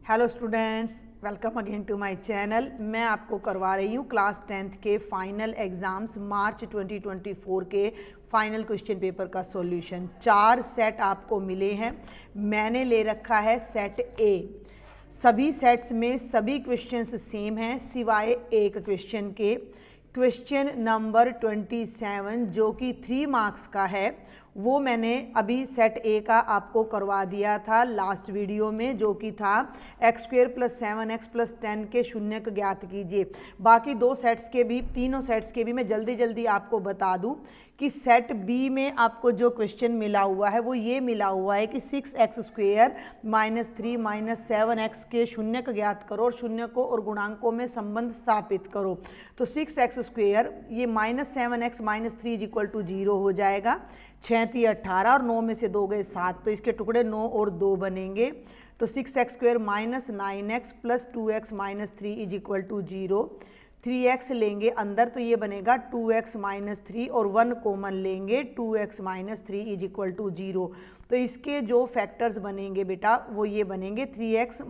Hello students, welcome again to my channel. मैं आपको करवा रही हूँ क्लास 10th के फाइनल एग्ज़ाम्स मार्च 2024 के फाइनल क्वेश्चन पेपर का सॉल्यूशन। 4 सेट आपको मिले हैं। मैंने ले रखा है सेट ए। सभी सेट्स में सभी क्वेश्चंस सेम हैं सिवाय एक क्वेश्चन के। क्वेश्चन नंबर 27 जो कि 3 मार्क्स का है, वो मैंने अभी सेट ए का आपको करवा दिया था लास्ट वीडियो में, जो कि था x² + 7x + 10 के शून्यक ज्ञात कीजिए। बाकी 2 सेट्स के भी, तीनों सेट्स के भी मैं जल्दी जल्दी आपको बता दूं कि सेट बी में आपको जो क्वेश्चन मिला हुआ है वो ये मिला हुआ है कि 6x² - 3 - 7x के शून्यक ज्ञात करो और शून्यकों और गुणांकों में संबंध स्थापित करो। तो 6x² ये -7x - 3 = 0 हो जाएगा। 6 × 18 और 9 में से 2 गए 7, तो इसके टुकड़े 9 और 2 बनेंगे। तो 6x² - 9x + 2x - 3 = 0। 3x लेंगे अंदर तो ये बनेगा 2x - 3 और 1 कॉमन लेंगे 2x - 3 = 0। तो इसके जो फैक्टर्स बनेंगे बेटा वो ये बनेंगे 3x -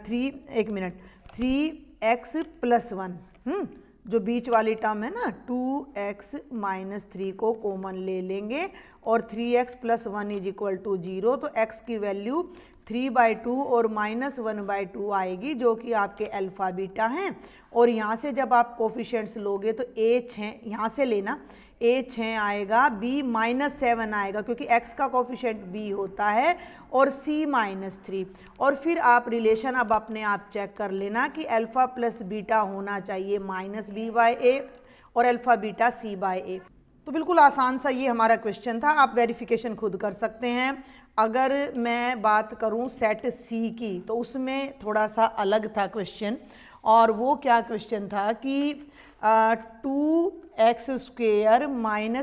3 1 मिनट 3x + 1 जो बीच वाली टर्म है ना 2x - 3 को कॉमन ले लेंगे और 3x + 1 = 0। तो x की वैल्यू 3/2 और -1/2 आएगी, जो कि आपके अल्फ़ा बीटा हैं। और यहाँ से जब आप कोफिशिएंट्स लोगे तो a6 यहाँ से लेना, a6 आएगा, b -7 आएगा क्योंकि x का कोफिशिएंट b होता है और c -3। और फिर आप रिलेशन अब अपने आप चेक कर लेना कि अल्फ़ा + बीटा होना चाहिए -b/a और अल्फ़ा बीटा c/a। तो बिल्कुल आसान सा ये हमारा क्वेश्चन था, आप वेरिफिकेशन खुद कर सकते हैं। अगर मैं बात करूं सेट सी की तो उसमें थोड़ा सा अलग था क्वेश्चन, और वो क्या क्वेश्चन था कि 2x²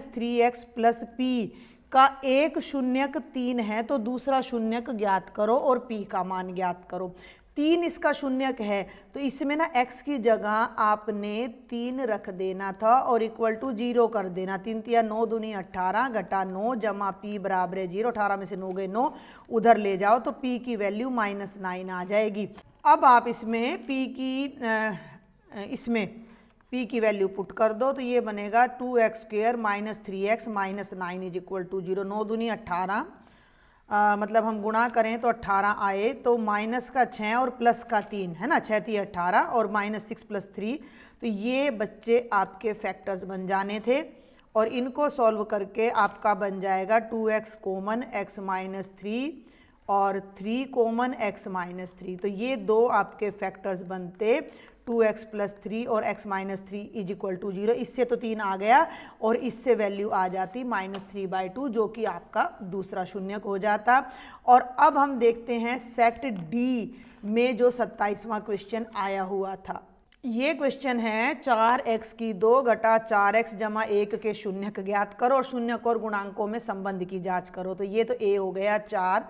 - 3x + p का एक शून्यक 3 है तो दूसरा शून्यक ज्ञात करो और p का मान ज्ञात करो। 3 इसका शून्यक है तो इसमें ना x की जगह आपने 3 रख देना था और = 0 कर देना। 3 × 3 = 9 दूनी 18 घटा 9 जमा p = 0। 18 में से 9 गए 9, उधर ले जाओ तो p की वैल्यू -9 आ जाएगी। अब आप इसमें p की वैल्यू पुट कर दो तो ये बनेगा 2x² - 3x - 9 = 0। 9 दूनी 18, मतलब हम गुणा करें तो 18 आए तो माइनस का 6 और प्लस का 3 है ना, 6 × 3 = 18 और -6 + 3। तो ये बच्चे आपके फैक्टर्स बन जाने थे और इनको सॉल्व करके आपका बन जाएगा 2x कॉमन x - 3 और 3 कॉमन x - 3। तो ये 2 आपके फैक्टर्स बनते 2x + 3 और x - 3 = 0। इससे तो 3 आ गया और इससे वैल्यू आ जाती -3/2, जो कि आपका दूसरा शून्यक हो जाता। और अब हम देखते हैं सेट डी में जो 27वां क्वेश्चन आया हुआ था। ये क्वेश्चन है 4x² - 4x + 1 के शून्यक ज्ञात करो और शून्यक और गुणांकों में संबंध की जांच करो। तो ये तो a हो गया 4,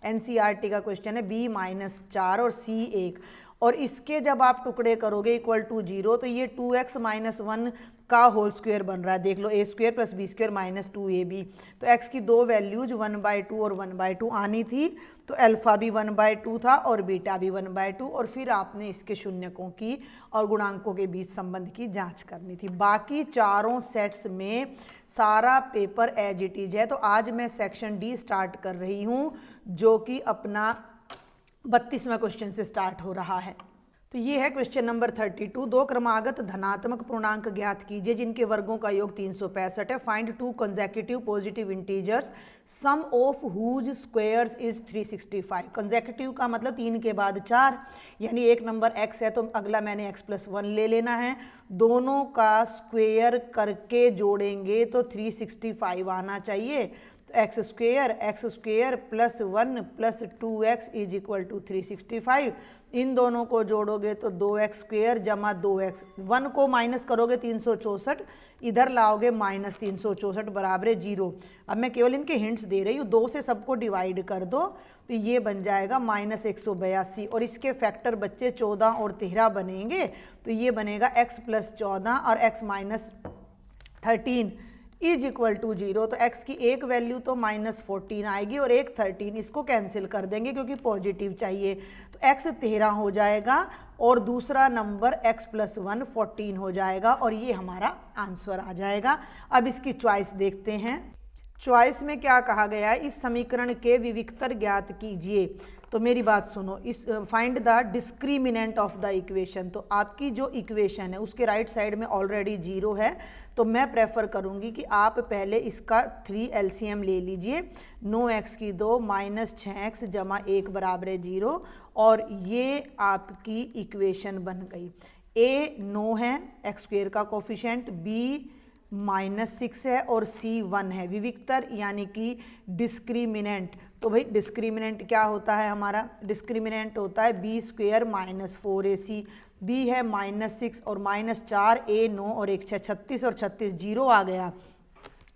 NCERT का क्वेश्चन है, b -4 और c 1। और इसके जब आप टुकड़े करोगे = 0 तो ये 2x - 1 का होल स्क्वायर बन रहा है। देख लो a² + b² - 2ab। तो x की 2 वैल्यूज 1/2 और 1/2 आनी थी, तो अल्फ़ा भी 1/2 था और बीटा भी 1/2। और फिर आपने इसके शून्यकों की और गुणांकों के बीच संबंध की जांच करनी थी। बाकी चारों सेट्स में सारा पेपर एज इट इज है। तो आज मैं सेक्शन डी स्टार्ट कर रही हूँ, जो कि अपना 32वां क्वेश्चन से स्टार्ट हो रहा है। तो ये है क्वेश्चन नंबर 32। 2 क्रमागत धनात्मक पूर्णांक ज्ञात कीजिए जिनके वर्गों का योग 365 है। Find 2 consecutive positive integers sum of whose squares is 365। Consecutive का मतलब 3 के बाद 4, यानी एक नंबर x है तो अगला मैंने x + 1 ले लेना है। दोनों का स्क्वायर करके जोड़ेंगे तो 365 आना चाहिए। x² + 1 + 2x = 365। इन दोनों को जोड़ोगे तो 2x² + 2x, 1 को माइनस करोगे 364, इधर लाओगे -364 = 0। अब मैं केवल इनके हिंट्स दे रही हूँ। 2 से सबको डिवाइड कर दो तो ये बन जाएगा -182 और इसके फैक्टर बच्चे 14 और 13 बनेंगे। तो ये बनेगा x + 14 और x - 13। इज इक्वल टू 0, तो x की एक वैल्यू तो -14 आएगी और एक 13, इसको कैंसिल कर देंगे क्योंकि पॉजिटिव चाहिए, तो x 13 हो जाएगा और दूसरा नंबर x + 1 14 हो जाएगा और ये हमारा आंसर आ जाएगा। अब इसकी चॉइस देखते हैं। चॉइस में क्या कहा गया है, इस समीकरण के विविक्तर ज्ञात कीजिए। तो मेरी बात सुनो, इस find the discriminant of the equation. तो आपकी जो इक्वेशन है उसके राइट साइड में ऑलरेडी 0 है, तो मैं प्रेफर करूंगी कि आप पहले इसका 3 LCM ले लीजिए। 9x की 2 -6x = 1 = 0 और ये आपकी इक्वेशन बन गई। a 9 है, x² का कोफिशिएंट, b -6 है और c 1 है। विविक्तर यानी कि डिस्क्रिमिनेंट। तो भाई डिस्क्रिमिनेंट क्या होता है हमारा, डिस्क्रिमिनेंट होता है b² - 4ac, b है -6 और -4, a 9 और 1 6, 36 और 36 0 आ गया,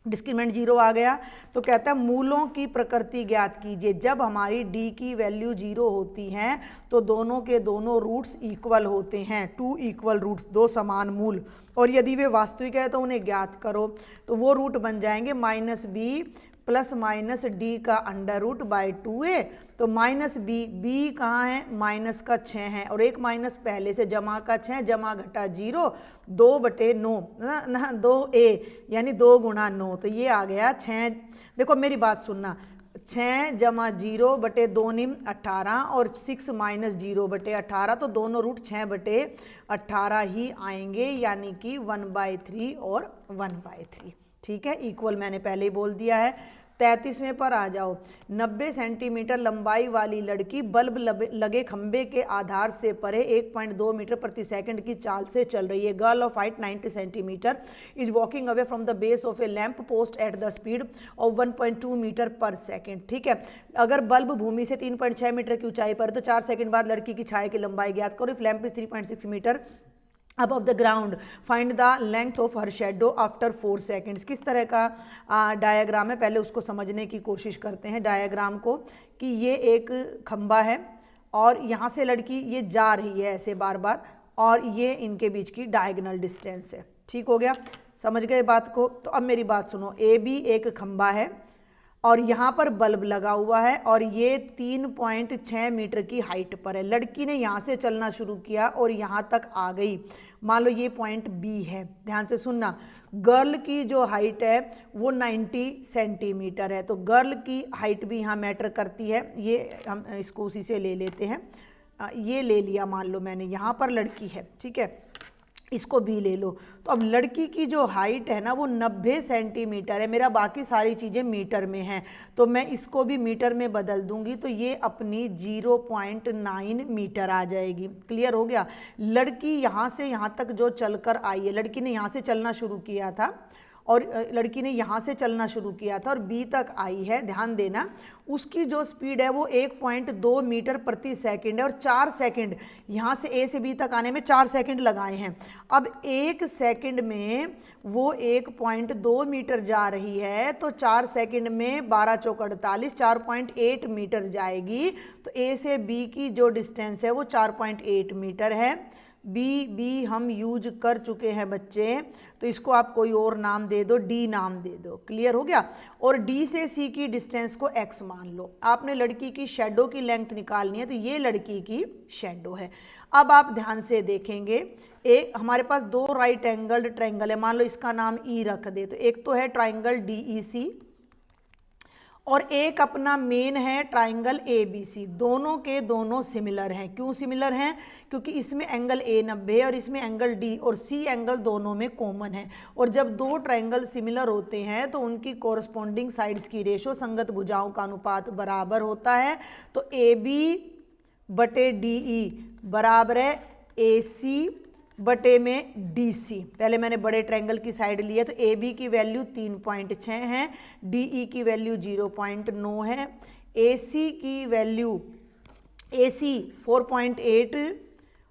डिस्क्रिमिनेंट 0 आ गया। तो कहता है मूलों की प्रकृति ज्ञात कीजिए। जब हमारी d की वैल्यू 0 होती हैं तो दोनों के दोनों रूट्स इक्वल होते हैं, 2 इक्वल रूट्स, 2 समान मूल, और यदि वे वास्तविक है तो उन्हें ज्ञात करो। तो वो रूट बन जाएंगे -b + -d का √2a। तो -b कहाँ है, माइनस का 6 है और एक माइनस पहले से, जमा का 6, जमा घटा 0, 2/9 ना 2a यानी 2 × 9, तो ये आ गया 6। देखो मेरी बात सुनना, 6 + 0/2 = 18 और 6 - 0/18, तो दोनों रूट 6/18 ही आएंगे, यानी कि 1/3 और 1/3। ठीक है, इक्वल मैंने पहले ही बोल दिया है। 33वें पर आ जाओ। 90 सेंटीमीटर लंबाई वाली लड़की बल्ब लगे खंबे के आधार से परे 1.2 मीटर प्रति सेकंड की चाल से चल रही है। Girl of height 90 centimetre is walking away from the base of a lamp post at the speed of 1.2 metre per second. ठीक है, अगर बल्ब भूमि से 3.6 मीटर की ऊंचाई पर, तो 4 सेकंड बाद लड़की की छाया की लंबाई ज्ञात करो। If lamp is 3.6 metre above the ground, find the length of her shadow after 4 seconds। किस तरह का डायग्राम है, पहले उसको समझने की कोशिश करते हैं डायग्राम को, कि ये एक खंबा है और यहाँ से लड़की ये जा रही है ऐसे बार बार, और ये इनके बीच की डायगोनल डिस्टेंस है। ठीक हो गया, समझ गए बात को। तो अब मेरी बात सुनो, AB एक खंबा है और यहाँ पर बल्ब लगा हुआ है और ये 3.6 मीटर की हाइट पर है। लड़की ने यहाँ से चलना शुरू किया और यहाँ तक आ गई। मान लो ये पॉइंट B है, ध्यान से सुनना। गर्ल की जो हाइट है वो 90 सेंटीमीटर है, तो गर्ल की हाइट भी यहाँ मैटर करती है। ये हम इसको उसी से ले लेते हैं, ये ले लिया, मान लो मैंने, यहाँ पर लड़की है, ठीक है, इसको भी ले लो। तो अब लड़की की जो हाइट है ना वो 90 सेंटीमीटर है, मेरा बाकी सारी चीज़ें मीटर में हैं, तो मैं इसको भी मीटर में बदल दूंगी, तो ये अपनी 0.9 मीटर आ जाएगी। क्लियर हो गया। लड़की यहाँ से यहाँ तक जो चलकर आई है, लड़की ने यहाँ से चलना शुरू किया था और लड़की ने यहाँ से चलना शुरू किया था और B तक आई है, ध्यान देना, उसकी जो स्पीड है वो 1.2 मीटर प्रति सेकंड है और 4 सेकंड, यहाँ से A से B तक आने में 4 सेकंड लगाए हैं। अब 1 सेकंड में वो 1.2 मीटर जा रही है, तो 4 सेकंड में 12 चौक 48, 4.8 मीटर जाएगी। तो A से B की जो डिस्टेंस है वो 4.8 मीटर है। बी हम यूज कर चुके हैं बच्चे, तो इसको आप कोई और नाम दे दो, डी नाम दे दो। क्लियर हो गया। और डी से सी की डिस्टेंस को एक्स मान लो। आपने लड़की की शेडो की लेंथ निकालनी है, तो ये लड़की की शेडो है। अब आप ध्यान से देखेंगे, एक हमारे पास 2 राइट एंगल्ड ट्रायंगल है, मान लो इसका नाम ई रख दे, तो एक तो है ट्रायंगल DEC और एक अपना मेन है ट्राइंगल ABC। दोनों के दोनों सिमिलर हैं। क्यों सिमिलर हैं? क्योंकि इसमें एंगल A 90 है और इसमें एंगल D और C एंगल दोनों में कॉमन है। और जब 2 ट्राइंगल सिमिलर होते हैं तो उनकी कोरस्पॉन्डिंग साइड्स की रेशो, संगत भुजाओं का अनुपात बराबर होता है। तो AB/DE बराबर है AC बटे में DC। पहले मैंने बड़े ट्रायंगल की साइड ली है, तो AB की वैल्यू 3.6 है, DE की वैल्यू 0.9 है, AC की वैल्यू AC 4.8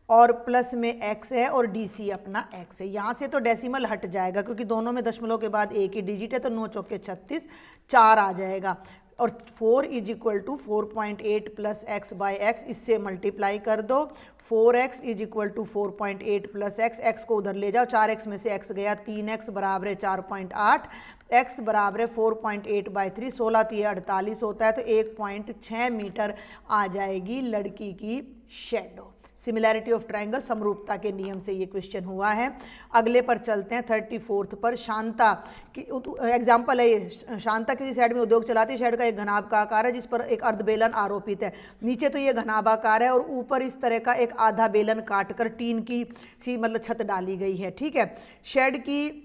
और प्लस में x है और DC अपना x है। यहाँ से तो डेसिमल हट जाएगा क्योंकि दोनों में दशमलव के बाद एक ही डिजिट है, तो 9 चौके 36, 4 आ जाएगा। और 4 is equal to 4.8 plus X by X, इससे मल्टीप्लाई कर दो। 4x is equal to 4.8 plus X को उधर ले जाओ, 4x में से x गया, 3x बराबर है 4.8, x बराबर है 4.8 बाई 3, 16 3 48 होता है, तो 1.6 मीटर आ जाएगी लड़की की शेडो। सिमिलैरिटी ऑफ ट्रायंगल, समरूपता के नियम से ये क्वेश्चन हुआ है। अगले पर चलते हैं 34 पर। शांता की एग्जाम्पल है ये। शांता किसी शेड में उद्योग चलाती है। शेड का एक घनाभ का आकार है जिस पर एक अर्धबेलन आरोपित है। नीचे तो ये घनाभाकार है और ऊपर इस तरह का एक आधा बेलन काटकर टीन की सी मतलब छत डाली गई है। ठीक है, शेड की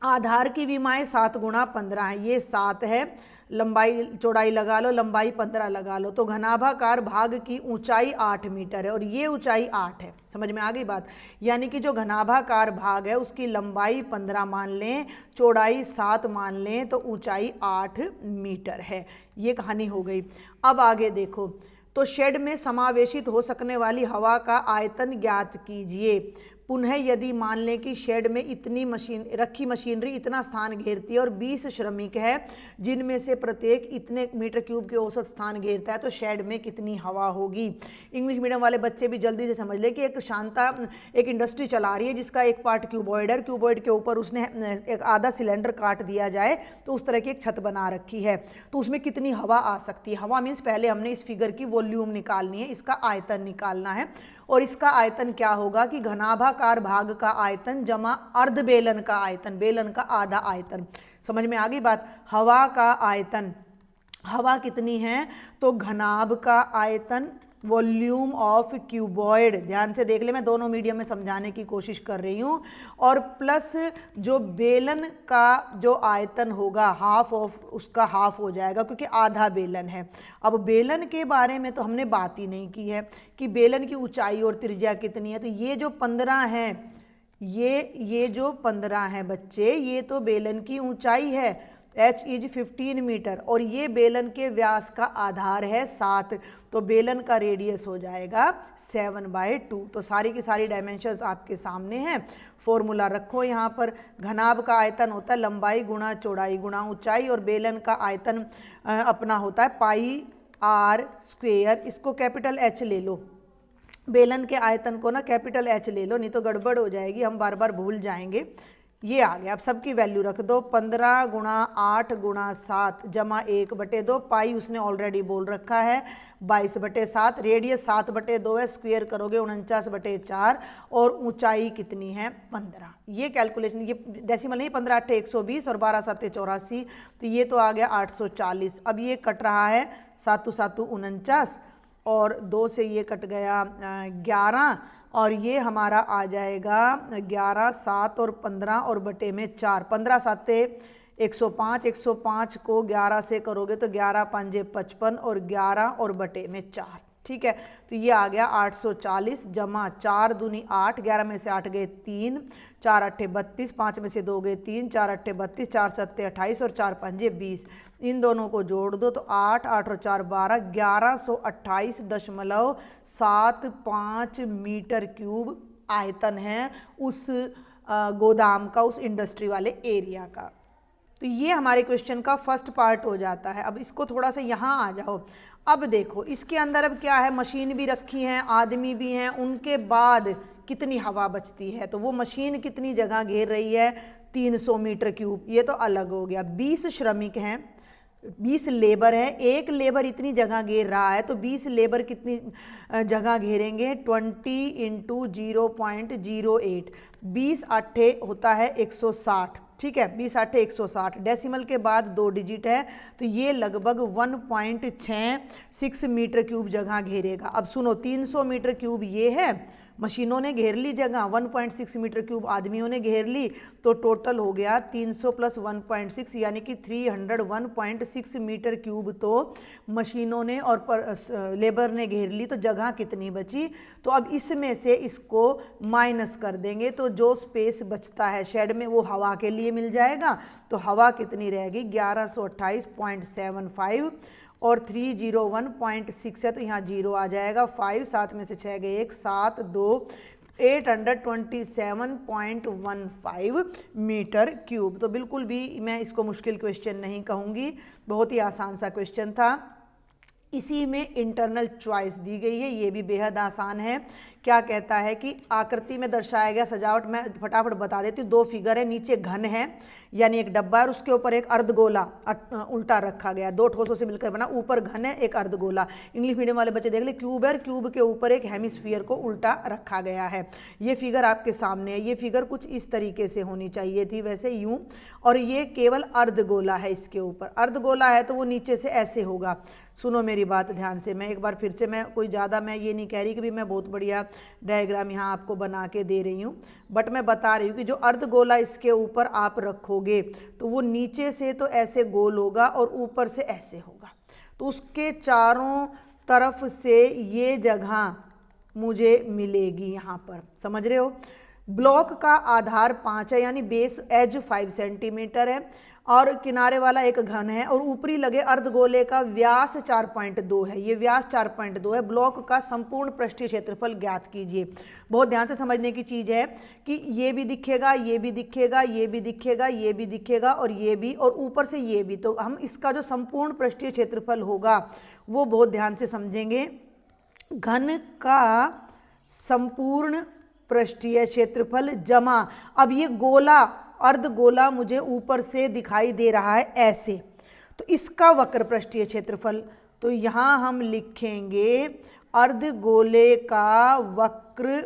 आधार की विमाएँ 7 गुणा 15 है, ये 7 है, लंबाई चौड़ाई लगा लो, लंबाई 15 लगा लो, तो घनाभाकार भाग की ऊंचाई 8 मीटर है और ये ऊंचाई 8 है। समझ में आ गई बात? यानी कि जो घनाभाकार भाग है उसकी लंबाई 15 मान लें, चौड़ाई 7 मान लें, तो ऊंचाई 8 मीटर है। ये कहानी हो गई। अब आगे देखो, तो शेड में समावेशित हो सकने वाली हवा का आयतन ज्ञात कीजिए। पुनः यदि मान लें कि शेड में इतनी मशीनरी इतना स्थान घेरती है और 20 श्रमिक है जिनमें से प्रत्येक इतने मीटर क्यूब के औसत स्थान घेरता है, तो शेड में कितनी हवा होगी। इंग्लिश मीडियम वाले बच्चे भी जल्दी से समझ लें कि एक शांता एक इंडस्ट्री चला रही है जिसका एक पार्ट क्यूबॉइड है, क्यूबॉइड के ऊपर उसने एक आधा सिलेंडर काट दिया जाए तो उस तरह की एक छत बना रखी है, तो उसमें कितनी हवा आ सकती है। हवा मीन्स पहले हमने इस फिगर की वॉल्यूम निकालनी है, इसका आयतन निकालना है, और इसका आयतन क्या होगा कि घनाभाकार भाग का आयतन जमा अर्ध बेलन का आयतन, बेलन का आधा आयतन। समझ में आ गई बात? हवा का आयतन, हवा कितनी है, तो घनाभ का आयतन वॉल्यूम ऑफ क्यूबॉइड, ध्यान से देख ले, मैं दोनों मीडियम में समझाने की कोशिश कर रही हूँ, और प्लस जो बेलन का जो आयतन होगा हाफ ऑफ उसका हाफ हो जाएगा क्योंकि आधा बेलन है। अब बेलन के बारे में तो हमने बात ही नहीं की है कि बेलन की ऊंचाई और त्रिज्या कितनी है, तो ये जो 15 है, ये जो 15 है बच्चे, ये तो बेलन की ऊंचाई है, h इज 15 मीटर, और ये बेलन के व्यास का आधार है 7, तो बेलन का रेडियस हो जाएगा 7/2। तो सारी की सारी डायमेंशंस आपके सामने हैं। फॉर्मूला रखो यहाँ पर। घनाभ का आयतन होता है लंबाई गुणा चौड़ाई गुणा ऊंचाई, और बेलन का आयतन अपना होता है पाई r स्क्वेयर। इसको कैपिटल H ले लो, बेलन के आयतन को ना कैपिटल H ले लो, नहीं तो गड़बड़ हो जाएगी, हम बार बार भूल जाएंगे। ये आ गया। अब सबकी वैल्यू रख दो, 15 गुणा 8 गुणा 7 जमा 1/2, पाई उसने ऑलरेडी बोल रखा है 22/7, रेडियस 7/2 है, स्क्वायर करोगे 49/4, और ऊंचाई कितनी है 15। ये कैलकुलेशन, ये डेसिमल नहीं, 15 8 120 और 12 7 84, तो ये तो आ गया 840। अब ये कट रहा है 7 7 49, और 2 से ये कट गया 11, और ये हमारा आ जाएगा 11 7 और 15 और बटे में 4, 15 7 105, 105 को 11 से करोगे तो 11 5 55 और 11 और बटे में 4। ठीक है, तो ये आ गया 840 जमा 4 दूनी 8, 11 में से 8 गए 3, 4 8 32, 5 में से 2 गए 3, 4 8 32, 4 7 28 और 4 5 20। इन दोनों को जोड़ दो तो 8 8 और 4 12, 1128.75 मीटर क्यूब आयतन है उस गोदाम का, उस इंडस्ट्री वाले एरिया का। तो ये हमारे क्वेश्चन का फर्स्ट पार्ट हो जाता है। अब इसको थोड़ा सा यहाँ आ जाओ। अब देखो इसके अंदर अब क्या है, मशीन भी रखी हैं, आदमी भी हैं, उनके बाद कितनी हवा बचती है, तो वो मशीन कितनी जगह घेर रही है 300 मीटर क्यूब, ये तो अलग हो गया। 20 श्रमिक हैं, 20 लेबर है, एक लेबर इतनी जगह घेर रहा है, तो 20 लेबर कितनी जगह घेरेंगे 20 × 0.08, 20 8 होता है 160। ठीक है, 20 8 160, डेसिमल के बाद 2 डिजिट है, तो ये लगभग 1.66 मीटर क्यूब जगह घेरेगा। अब सुनो, 300 मीटर क्यूब ये है, मशीनों ने घेर ली जगह, 1.6 मीटर क्यूब आदमियों ने घेर ली, तो टोटल हो गया 300 + 1.6 यानी कि 301.6 मीटर क्यूब तो मशीनों ने और लेबर ने घेर ली, तो जगह कितनी बची। तो अब इसमें से इसको माइनस कर देंगे तो जो स्पेस बचता है शेड में वो हवा के लिए मिल जाएगा, तो हवा कितनी रहेगी 1128.75, और 301.6 है तो यहाँ 0 आ जाएगा, 5 7 में से 6 गए 1, 7 2 827.15 मीटर क्यूब। तो बिल्कुल भी मैं इसको मुश्किल क्वेश्चन नहीं कहूँगी, बहुत ही आसान सा क्वेश्चन था। इसी में इंटरनल चॉइस दी गई है, ये भी बेहद आसान है। क्या कहता है कि आकृति में दर्शाया गया सजावट, मैं फटाफट बता देती हूँ। दो फिगर है, नीचे घन है यानी एक डब्बा और उसके ऊपर एक अर्धगोला उल्टा रखा गया, दो ठोसों से मिलकर बना, ऊपर घन है एक अर्धगोला। इंग्लिश मीडियम वाले बच्चे देख ले, क्यूब है, क्यूब के ऊपर एक हेमिस्फीयर को उल्टा रखा गया है। ये फिगर आपके सामने है। ये फिगर कुछ इस तरीके से होनी चाहिए थी, वैसे यूं, और ये केवल अर्धगोला है। इसके ऊपर अर्धगोला है तो वो नीचे से ऐसे होगा। सुनो मेरी बात ध्यान से, मैं एक बार फिर से, मैं कोई ज़्यादा मैं ये नहीं कह रही कि भी मैं बहुत बढ़िया डायग्राम यहाँ आपको बना के दे रही हूँ, बट मैं बता रही हूँ कि जो अर्धगोला इसके ऊपर आप रखोगे तो वो नीचे से तो ऐसे गोल होगा और ऊपर से ऐसे होगा। तो उसके चारों तरफ से ये जगह मुझे मिलेगी यहाँ पर, समझ रहे हो। ब्लॉक का आधार 5 है यानी बेस एज 5 सेंटीमीटर है और किनारे वाला एक घन है और ऊपरी लगे अर्धगोले का व्यास 4.2 है। ये व्यास 4.2 है। ब्लॉक का संपूर्ण पृष्ठीय क्षेत्रफल ज्ञात कीजिए। बहुत ध्यान से समझने की चीज़ है कि ये भी दिखेगा, ये भी दिखेगा, ये भी दिखेगा, ये भी दिखेगा और ये भी, और ऊपर से ये भी। तो हम इसका जो संपूर्ण पृष्ठीय क्षेत्रफल होगा वो बहुत ध्यान से समझेंगे। घन का संपूर्ण पृष्ठीय क्षेत्रफल जमा, अब ये गोला अर्धगोला मुझे ऊपर से दिखाई दे रहा है ऐसे, तो इसका वक्र पृष्ठीय क्षेत्रफल, तो यहाँ हम लिखेंगे अर्धगोले का वक्र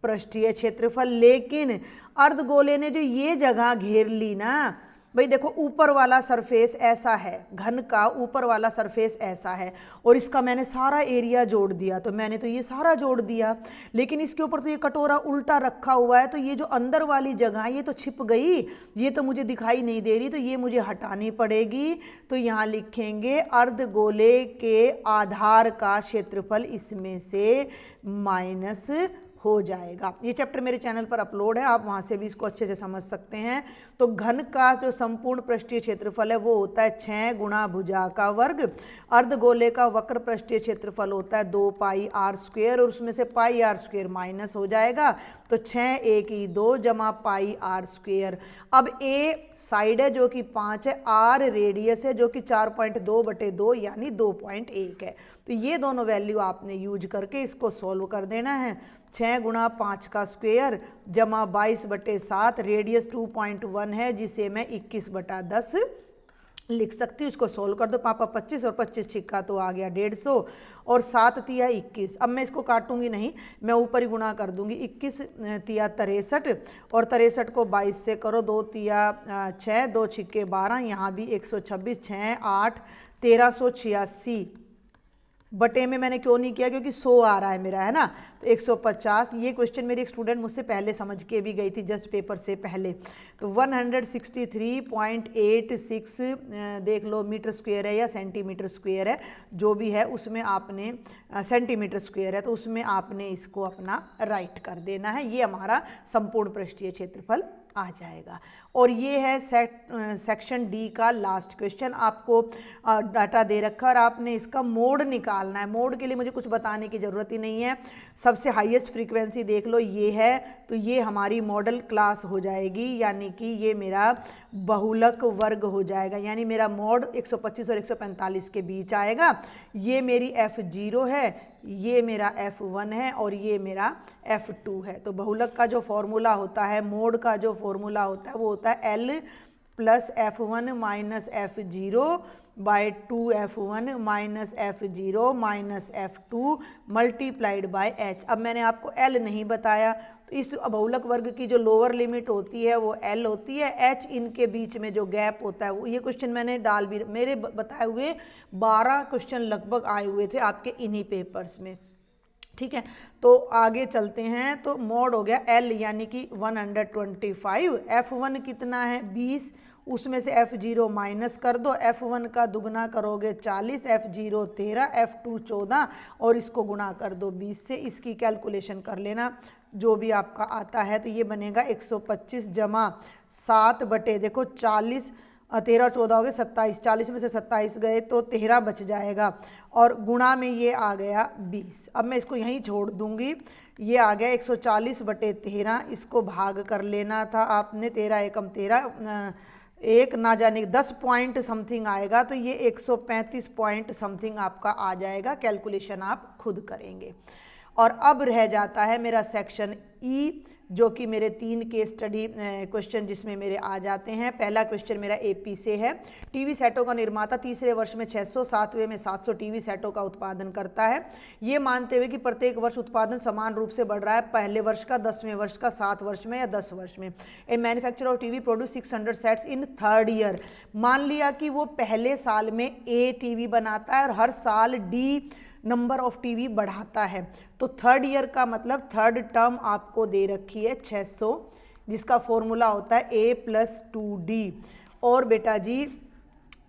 पृष्ठीय क्षेत्रफल। लेकिन अर्धगोले ने जो ये जगह घेर ली ना भाई, देखो ऊपर वाला सरफेस ऐसा है, घन का ऊपर वाला सरफेस ऐसा है और इसका मैंने सारा एरिया जोड़ दिया, तो मैंने तो ये सारा जोड़ दिया, लेकिन इसके ऊपर तो ये कटोरा उल्टा रखा हुआ है, तो ये जो अंदर वाली जगह ये तो छिप गई, ये तो मुझे दिखाई नहीं दे रही, तो ये मुझे हटानी पड़ेगी। तो यहाँ लिखेंगे अर्धगोले के आधार का क्षेत्रफल इसमें से माइनस हो जाएगा। ये चैप्टर मेरे चैनल पर अपलोड है, आप वहाँ से भी इसको अच्छे से समझ सकते हैं। तो घन का जो संपूर्ण पृष्ठीय क्षेत्रफल है वो होता है 6 गुणा भुजा का वर्ग। अर्धगोले का वक्र पृष्ठीय क्षेत्रफल होता है 2 पाई आर स्क्वेयर और उसमें से पाई आर स्क्वेयर माइनस हो जाएगा, तो 6 1 2 जमा पाई आर स्क्वेयर। अब ए साइड है जो कि 5 है, आर रेडियस है जो कि 4.2/2 यानी 2.1 है। तो ये दोनों वैल्यू आपने यूज करके इसको सॉल्व कर देना है। 6 गुणा 5 का स्क्वेयर जमा 22/7, रेडियस 2.1 है जिसे मैं 21/10 लिख सकती हूँ। इसको सोल्व कर दो, पापा 25 और 25 छिक्का तो आ गया 150 और 7 तिया 21। अब मैं इसको काटूंगी नहीं, मैं ऊपर ही गुणा कर दूंगी। 21 तिया 63 और 63 को 22 से करो, 2 तिया 6, 2 छिक्के 12, यहाँ भी 126, 6 8 1386 बटे में मैंने क्यों नहीं किया, क्योंकि 100 आ रहा है मेरा, है ना, तो 150। ये क्वेश्चन मेरी एक स्टूडेंट मुझसे पहले समझ के भी गई थी, जस्ट पेपर से पहले। तो 163.86 देख लो मीटर स्क्वायर है या सेंटीमीटर स्क्वायर है, जो भी है उसमें आपने सेंटीमीटर स्क्वायर है तो उसमें आपने इसको अपना राइट कर देना है। ये हमारा संपूर्ण पृष्ठीय क्षेत्रफल आ जाएगा। और ये है सेक्शन डी का लास्ट क्वेश्चन। आपको डाटा दे रखा है और आपने इसका मोड निकालना है। मोड के लिए मुझे कुछ बताने की ज़रूरत ही नहीं है। सबसे हाईएस्ट फ्रीक्वेंसी देख लो ये है, तो ये हमारी मॉडल क्लास हो जाएगी, यानी कि ये मेरा बहुलक वर्ग हो जाएगा, यानी मेरा मोड 125 और 145 के बीच आएगा। ये मेरी F0 है, ये मेरा F1 है और ये मेरा F2 है। तो बहुलक का जो फॉर्मूला होता है, मोड का जो फॉर्मूला होता है वो होता है L plus F1 minus F0 by 2F1 minus F0 minus F2 multiplied by H। अब मैंने आपको L नहीं बताया, तो इस बहुलक वर्ग की जो लोअर लिमिट होती है वो L होती है, H इनके बीच में जो गैप होता है वो, ये क्वेश्चन मैंने डाल भी, मेरे बताए हुए 12 क्वेश्चन लगभग आए हुए थे आपके इन्हीं पेपर्स में, ठीक है। तो आगे चलते हैं। तो मोड हो गया L यानी कि 125, F1 कितना है 20, उसमें से F0 माइनस कर दो, F1 का दुगना करोगे 40, F0 13, F2 14 और इसको गुणा कर दो 20 से। इसकी कैलकुलेशन कर लेना जो भी आपका आता है, तो ये बनेगा 125 जमा 7 बटे, देखो 40, 13 14 हो गए 27, 40 में से 27 गए तो 13 बच जाएगा और गुणा में ये आ गया 20। अब मैं इसको यहीं छोड़ दूंगी, ये आ गया 140/13, इसको भाग कर लेना था आपने, 13 एकम 13, एक ना जाने 10 पॉइंट समथिंग आएगा, तो ये 135 पॉइंट समथिंग आपका आ जाएगा। कैलकुलेशन आप खुद करेंगे। और अब रह जाता है मेरा सेक्शन ई, जो कि मेरे 3 केस स्टडी क्वेश्चन जिसमें मेरे आ जाते हैं। पहला क्वेश्चन मेरा एपी से है। टीवी सेटों का निर्माता तीसरे वर्ष में 600, 7वें में 700 टीवी सेटों का उत्पादन करता है, ये मानते हुए कि प्रत्येक वर्ष उत्पादन समान रूप से बढ़ रहा है, पहले वर्ष का, 10वें वर्ष का, 7 वर्ष में या 10 वर्ष में। A manufacturer of TV produce 600 sets in 3rd year. मान लिया कि वो पहले साल में ए टीवी बनाता है और हर साल डी नंबर ऑफ टीवी बढ़ाता है, तो 3rd ईयर का मतलब 3rd टर्म आपको दे रखी है 600, जिसका फॉर्मूला होता है a + 2d। और बेटा जी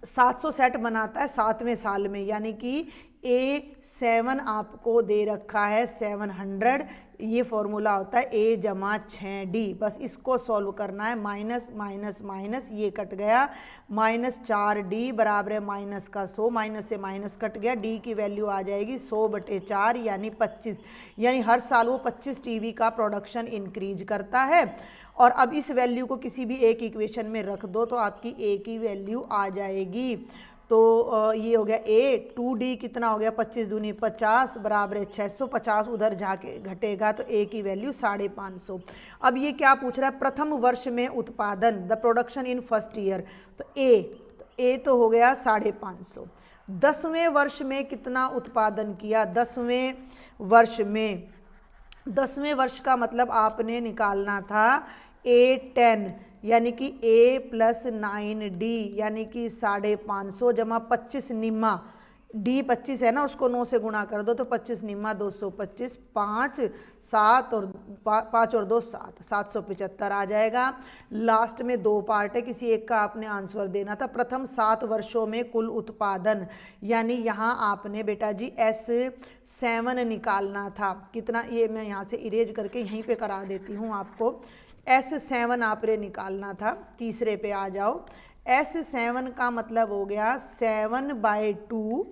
700 सेट बनाता है 7वें साल में, यानी कि A7 आपको दे रखा है 700, ये फॉर्मूला होता है A + 6d। बस इसको सॉल्व करना है, माइनस माइनस माइनस, ये कट गया, -4d बराबर है माइनस का 100, माइनस से माइनस कट गया, d की वैल्यू आ जाएगी 100/4 यानी 25, यानी हर साल वो 25 टीवी का प्रोडक्शन इंक्रीज करता है। और अब इस वैल्यू को किसी भी एक इक्वेशन में रख दो तो आपकी a की वैल्यू आ जाएगी। तो ये हो गया a, 2d कितना हो गया, 25 दूनी 50 बराबर है 600, 50 उधर जाके घटेगा तो a की वैल्यू 550। अब ये क्या पूछ रहा है, प्रथम वर्ष में उत्पादन, the production in first year, तो a तो हो गया 550। 10वें वर्ष में कितना उत्पादन किया, 10वें वर्ष में, 10वें वर्ष का मतलब आपने निकालना था A10, यानी कि a + 9d, यानी कि 550 जमा 25 निम्मा, d 25 है ना, उसको 9 से गुणा कर दो तो 25 निम्मा 225, 5 7 और 5 और 2 7, 775 आ जाएगा। लास्ट में 2 पार्ट है, किसी एक का आपने आंसर देना था। प्रथम 7 वर्षों में कुल उत्पादन, यानी यहाँ आपने बेटा जी S7 निकालना था, कितना, ये मैं यहाँ से इरेज करके यहीं पे करा देती हूँ आपको। S7 आपने निकालना था, तीसरे पे आ जाओ। S7 का मतलब हो गया 7/2,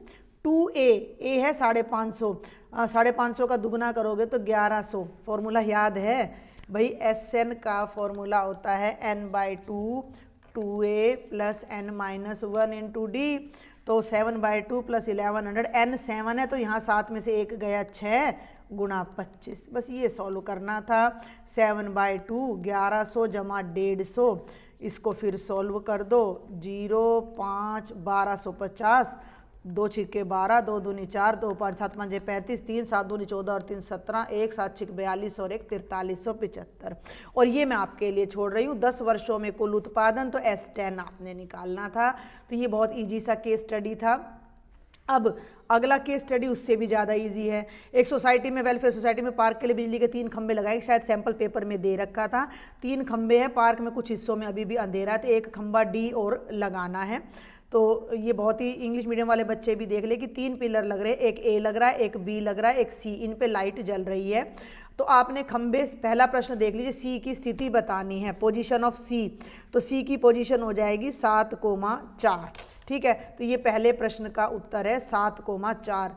2a, a है 550, 550 का दुगना करोगे तो 1100, फॉर्मूला याद है भाई, Sn का फॉर्मूला होता है n/2, 2a + n - 1 × d, तो 7/2 + 1100, n 7 है तो यहाँ 7 में से 1 गया 6 गुणा 25, बस ये सॉल्व करना था। 7/2 1100 जमा 150, इसको फिर सॉल्व कर दो, 0 5 1250, 2 छिक्के 12, 2 दूनी 4, 2 5 7 5 35, 3 7 दूनी 14 और 3 17, 1 7 छिक 42 और 1 4375। और ये मैं आपके लिए छोड़ रही हूँ 10 वर्षों में कुल उत्पादन, तो S10 आपने निकालना था। तो ये बहुत ईजी सा केस स्टडी था। अब अगला केस स्टडी उससे भी ज़्यादा इजी है। एक सोसाइटी में, वेलफेयर सोसाइटी में पार्क के लिए बिजली के 3 खंभे लगाए, शायद सैंपल पेपर में दे रखा था। 3 खंभे हैं, पार्क में कुछ हिस्सों में अभी भी अंधेरा है, तो एक खंभा डी और लगाना है। तो ये बहुत ही इंग्लिश मीडियम वाले बच्चे भी देख ले कि 3 पिलर लग रहे हैं, एक ए लग रहा है, एक बी लग रहा है, एक सी, इन पे लाइट जल रही है। तो आपने खंभे, पहला प्रश्न देख लीजिए, सी की स्थिति बतानी है, पोजीशन ऑफ सी, तो सी की पोजीशन हो जाएगी 7,4, ठीक है। तो ये पहले प्रश्न का उत्तर है 7,4।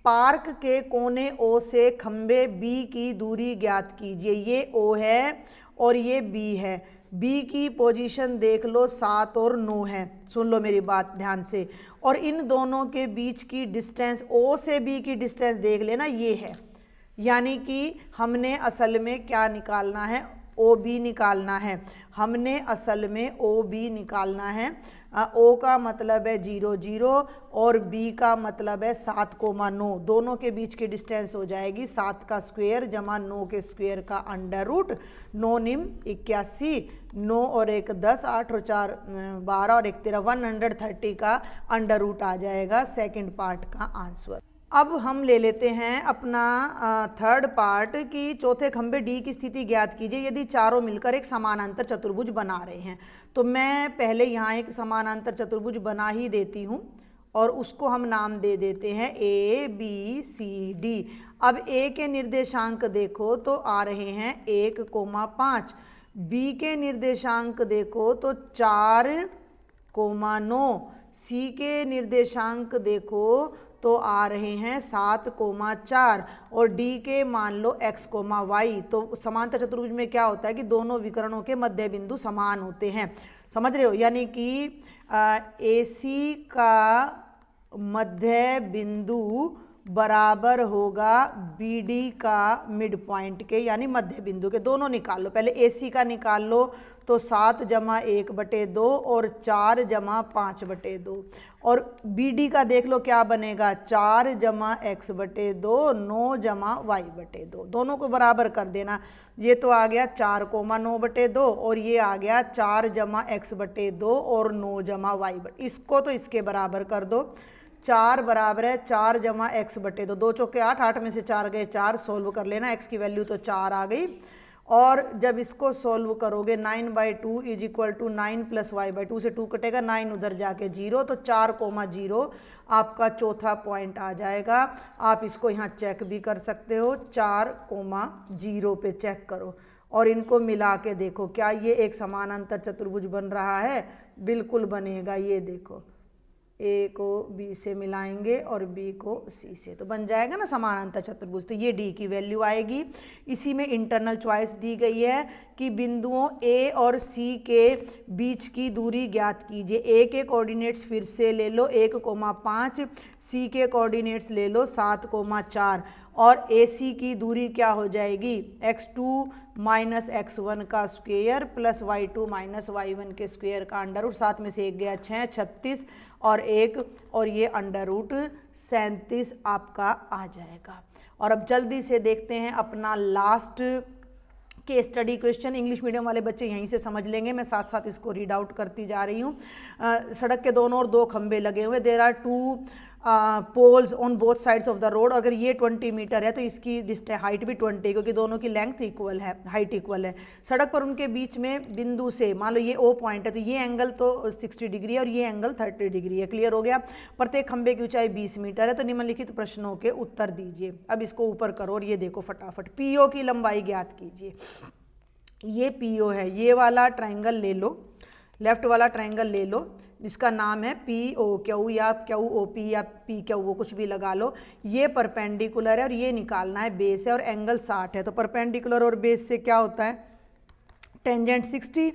पार्क के कोने ओ से खंभे बी की दूरी ज्ञात कीजिए, ये ओ है और ये बी है, बी की पोजीशन देख लो 7 और 9 है, सुन लो मेरी बात ध्यान से, और इन दोनों के बीच की डिस्टेंस, ओ से बी की डिस्टेंस देख लेना, ये है, यानी कि हमने असल में क्या निकालना है, ओ बी निकालना है, हमने असल में ओ बी निकालना है। ओ का मतलब है 0 0 और बी का मतलब है 7,9, दोनों के बीच की डिस्टेंस हो जाएगी 7 का स्क्वायर जमा 9 के स्क्वायर का अंडर रूट, 9 निम 81, 9 और 1 10, 8 और 4 12 और 1 13, 130 का अंडर रूट आ जाएगा सेकंड पार्ट का आंसर। अब हम ले लेते हैं अपना थर्ड पार्ट की, चौथे खंभे डी की स्थिति ज्ञात कीजिए यदि चारों मिलकर एक समानांतर चतुर्भुज बना रहे हैं। तो मैं पहले यहाँ एक समानांतर चतुर्भुज बना ही देती हूँ और उसको हम नाम दे देते हैं ए बी सी डी। अब ए के निर्देशांक देखो तो आ रहे हैं 1,5, बी के निर्देशांक देखो तो 4,9, सी के निर्देशांक देखो तो आ रहे हैं 7,4 और डी के मान लो x, y। तो समांतर चतुर्भुज में क्या होता है कि दोनों विकर्णों के मध्य बिंदु समान होते हैं, समझ रहे हो, यानी कि AC का मध्य बिंदु बराबर होगा BD का मिड पॉइंट के, यानी मध्य बिंदु के। दोनों निकाल लो, पहले AC का निकाल लो तो 7 जमा 1/2 और 4 जमा 5/2 और BD का देख लो क्या बनेगा, 4 जमा x/2 9 जमा y/2। दोनों को बराबर कर देना, ये तो आ गया 4,9/2 और ये आ गया 4 जमा x/2 और 9 जमा y/2। इसको तो इसके बराबर कर दो, 4 बराबर है 4 जमा x/2, 2 चौके 8, 8 में से 4 गए 4, सोल्व कर लेना, x की वैल्यू तो 4 आ गई। और जब इसको सोल्व करोगे 9/2 is equal to 9 plus y/2 से 2 कटेगा, 9 उधर जाके 0, तो 4,0 आपका चौथा पॉइंट आ जाएगा। आप इसको यहाँ चेक भी कर सकते हो, 4,0 पे चेक करो और इनको मिला के देखो क्या ये एक समानांतर चतुर्भुज बन रहा है। बिल्कुल बनेगा, ये देखो A को B से मिलाएंगे और B को C से, तो बन जाएगा ना समानांतर चतुर्भुज। तो ये D की वैल्यू आएगी। इसी में इंटरनल चॉइस दी गई है कि बिंदुओं A और C के बीच की दूरी ज्ञात कीजिए। A के कोऑर्डिनेट्स फिर से ले लो 1,5, C के कोऑर्डिनेट्स ले लो 7,4 और AC की दूरी क्या हो जाएगी, x2 माइनस x1 का square plus y2 minus y1 के स्क्वायर का अंडर रूट, 7 में से 1 गया 6, 36 और 1 और ये अंडर रूट 37 आपका आ जाएगा। और अब जल्दी से देखते हैं अपना लास्ट के स्टडी क्वेश्चन। इंग्लिश मीडियम वाले बच्चे यहीं से समझ लेंगे, मैं साथ साथ इसको रीड आउट करती जा रही हूँ। सड़क के दोनों ओर 2 खंबे लगे हुए, there are 2 poles on both sides of the road. अगर ये 20 मीटर है तो इसकी हाइट भी 20, क्योंकि दोनों की लेंथ इक्वल है, हाइट इक्वल है। सड़क पर उनके बीच में बिंदु से, मान लो ये O पॉइंट है तो ये एंगल तो 60 डिग्री है और ये एंगल 30 डिग्री है। क्लियर हो गया। प्रत्येक खंबे की ऊंचाई 20 मीटर है। तो निम्नलिखित प्रश्नों के उत्तर दीजिए। अब इसको ऊपर करो और ये देखो फटाफट, PO की लंबाई ज्ञात कीजिए। ये PO है, ये वाला ट्राइंगल ले लो, लेफ्ट वाला ट्राइंगल ले लो जिसका नाम है POQ या QOP या PQ, कुछ भी लगा लो। ये परपेंडिकुलर है और ये निकालना है बेस है और एंगल 60 है। तो परपेंडिकुलर और बेस से क्या होता है, टेंजेंट 60,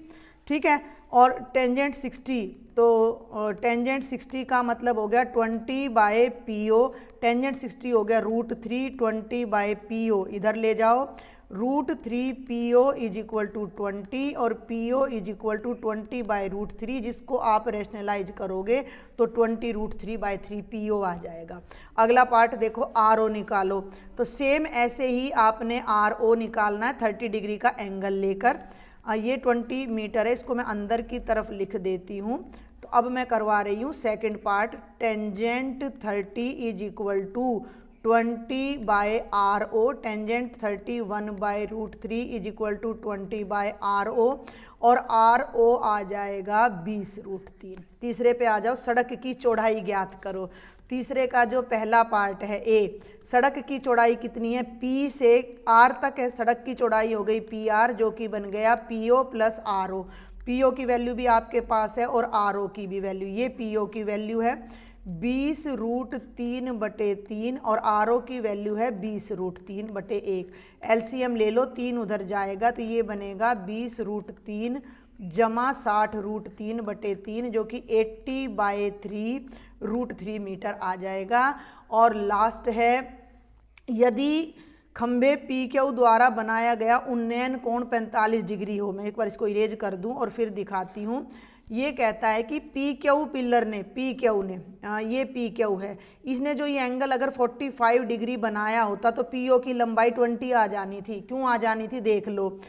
ठीक है। और टेंजेंट 60, तो टेंजेंट 60 का मतलब हो गया 20/PO। टेंजेंट 60 हो गया √3, 20/PO इधर ले जाओ, √3PO इज इक्वल टू 20 और PO इज इक्वल टू 20/√3, जिसको आप रैशनलाइज करोगे तो 20√3/3 PO आ जाएगा। अगला पार्ट देखो, RO निकालो। तो सेम ऐसे ही आपने RO निकालना है 30 डिग्री का एंगल लेकर। ये 20 मीटर है, इसको मैं अंदर की तरफ लिख देती हूँ। तो अब मैं करवा रही हूँ second part, tangent 30 is equal to 20/RO, tangent 31/√3 is equal to 20/RO और RO आ जाएगा 20√3। तीसरे पे आ जाओ, सड़क की चौड़ाई ज्ञात करो। तीसरे का जो पहला पार्ट है A, सड़क की चौड़ाई कितनी है, P से R तक है, सड़क की चौड़ाई हो गई PR जो कि बन गया PO प्लस RO। PO की वैल्यू भी आपके पास है और RO की भी वैल्यू, ये PO की वैल्यू है 20√3/3 और RO की वैल्यू है 20√3/1। LCM ले लो, 3 उधर जाएगा तो ये बनेगा 20√3 जमा 60√3/3 जो कि 80/3√3 मीटर आ जाएगा। और लास्ट है, यदि खंबे PQ द्वारा बनाया गया उन्नयन कोण 45 डिग्री हो। मैं एक बार इसको इरेज कर दूं और फिर दिखाती हूँ। ये कहता है कि PQ पिलर ने, PQ ने, ये PQ है, इसने जो ये एंगल अगर 45 डिग्री बनाया होता तो PO की लंबाई 20 आ जानी थी। क्यों आ जानी थी देख लो,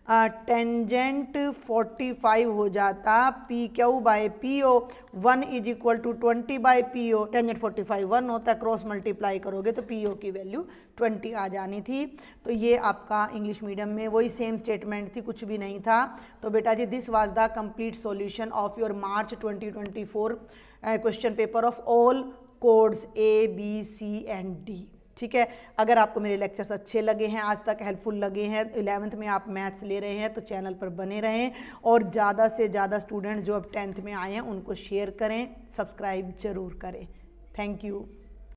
टेंजेंट 45 हो जाता PQ/PO, 1 is equal to 20/PO, tangent 45 1 होता है, क्रॉस मल्टीप्लाई करोगे तो PO की वैल्यू 20 आ जानी थी। तो ये आपका इंग्लिश मीडियम में वही सेम स्टेटमेंट थी, कुछ भी नहीं था। तो बेटा जी, this was the complete solution of your March 2024 question paper of all codes A, B, C and D। ठीक है, अगर आपको मेरे लेक्चर्स अच्छे लगे हैं, आज तक हेल्पफुल लगे हैं, 11th में आप मैथ्स ले रहे हैं तो चैनल पर बने रहें और ज़्यादा से ज़्यादा स्टूडेंट जो अब 10th में आए हैं उनको शेयर करें, सब्सक्राइब जरूर करें। Thank you.